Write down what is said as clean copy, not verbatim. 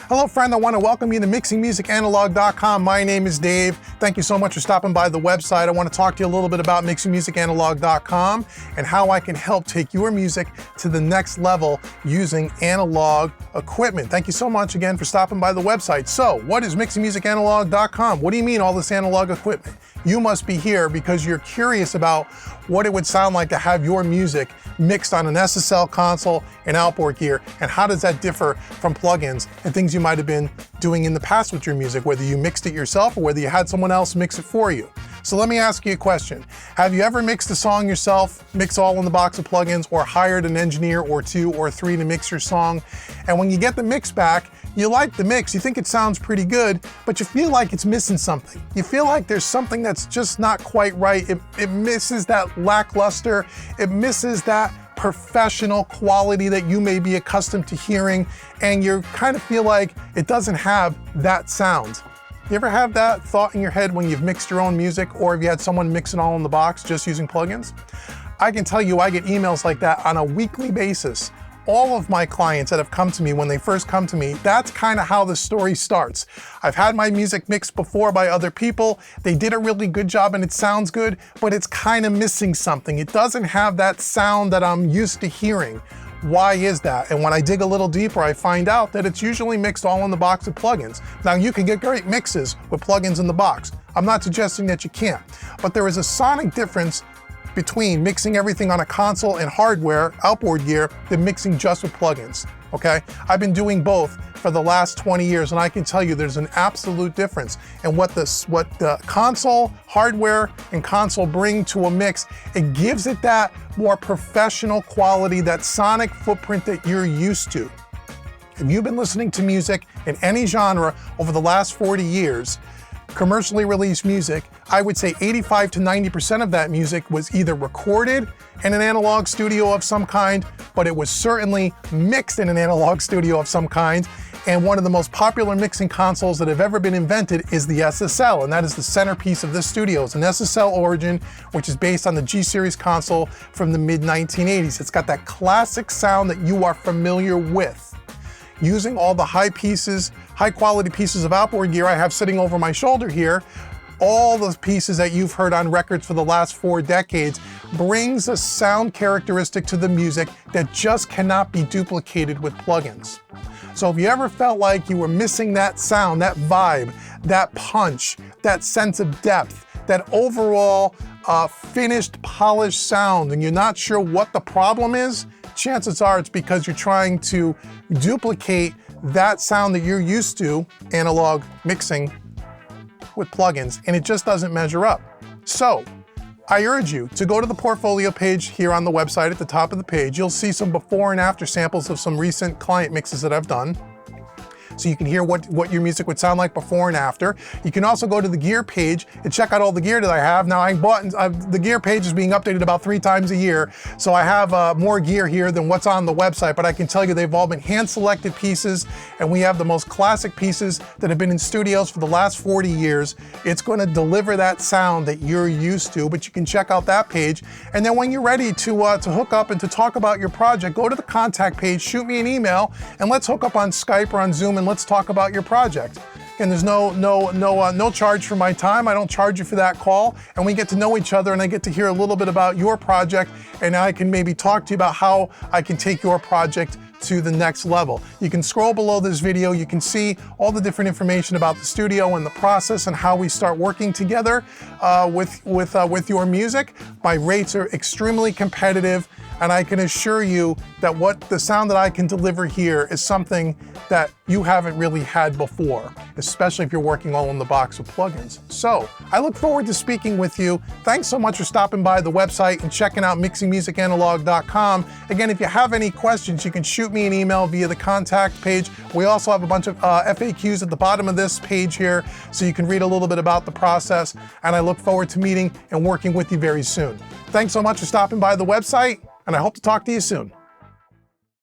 Hello friend, I want to welcome you to mixingmusicanalog.com. My name is Dave. Thank you so much for stopping by the website. I want to talk to you a little bit about mixingmusicanalog.com and how I can help take your music to the next level using analog equipment. Thank you so much again for stopping by the website. So, what is mixingmusicanalog.com? What do you mean all this analog equipment? You must be here because you're curious about what it would sound like to have your music mixed on an SSL console and outboard gear, and how does that differ from plugins and things you might have been doing in the past with your music, whether you mixed it yourself or whether you had someone else mix it for you. So let me ask you a question. Have you ever mixed a song yourself, mix all in the box of plugins, or hired an engineer or two or three to mix your song? And when you get the mix back, you like the mix, you think it sounds pretty good, but you feel like it's missing something. You feel like there's something that's just not quite right. It misses that lackluster, it misses that professional quality that you may be accustomed to hearing, and you kind of feel like it doesn't have that sound. You ever have that thought in your head when you've mixed your own music, or if you had someone mix it all in the box just using plugins? I can tell you I get emails like that on a weekly basis. All of my clients that have come to me, when they first come to me, that's kind of how the story starts. I've had my music mixed before by other people. They did a really good job and it sounds good, but it's kind of missing something. It doesn't have that sound that I'm used to hearing. Why is that? And when I dig a little deeper, I find out that it's usually mixed all in the box of plugins. Now, you can get great mixes with plugins in the box. I'm not suggesting that you can't, but there is a sonic difference between mixing everything on a console and hardware, outboard gear, than mixing just with plugins, okay? I've been doing both for the last 20 years, and I can tell you there's an absolute difference. And what the console, hardware, and console bring to a mix, it gives it that more professional quality, that sonic footprint that you're used to. If you've been listening to music in any genre over the last 40 years, commercially released music, I would say 85 to 90% of that music was either recorded in an analog studio of some kind, but it was certainly mixed in an analog studio of some kind. And one of the most popular mixing consoles that have ever been invented is the SSL, and that is the centerpiece of this studio. It's an SSL Origin, which is based on the G-Series console from the mid-1980s. It's got that classic sound that you are familiar with. Using all the high quality pieces of outboard gear I have sitting over my shoulder here, all the pieces that you've heard on records for the last 4 decades, brings a sound characteristic to the music that just cannot be duplicated with plugins. So if you ever felt like you were missing that sound, that vibe, that punch, that sense of depth, that overall finished, polished sound, and you're not sure what the problem is, chances are it's because you're trying to duplicate that sound that you're used to, analog mixing with plugins, and it just doesn't measure up. So I urge you to go to the portfolio page here on the website. At the top of the page, you'll see some before and after samples of some recent client mixes that I've done, so you can hear what your music would sound like before and after. You can also go to the gear page and check out all the gear that I have. Now, the gear page is being updated about 3 times a year, so I have more gear here than what's on the website, but I can tell you they've all been hand-selected pieces, and we have the most classic pieces that have been in studios for the last 40 years. It's going to deliver that sound that you're used to, but you can check out that page. And then when you're ready to hook up and to talk about your project, go to the contact page, shoot me an email, and let's hook up on Skype or on Zoom and let's talk about your project. And there's no charge for my time. I don't charge you for that call, and we get to know each other, and I get to hear a little bit about your project, and I can maybe talk to you about how I can take your project to the next level. You can scroll below this video. You can see all the different information about the studio and the process and how we start working together with your music. My rates are extremely competitive, and I can assure you that the sound that I can deliver here is something that you haven't really had before, especially if you're working all in the box with plugins. So I look forward to speaking with you. Thanks so much for stopping by the website and checking out mixingmusicanalog.com. Again, if you have any questions, you can shoot me an email via the contact page. We also have a bunch of FAQs at the bottom of this page here, so you can read a little bit about the process, and I look forward to meeting and working with you very soon. Thanks so much for stopping by the website, and I hope to talk to you soon.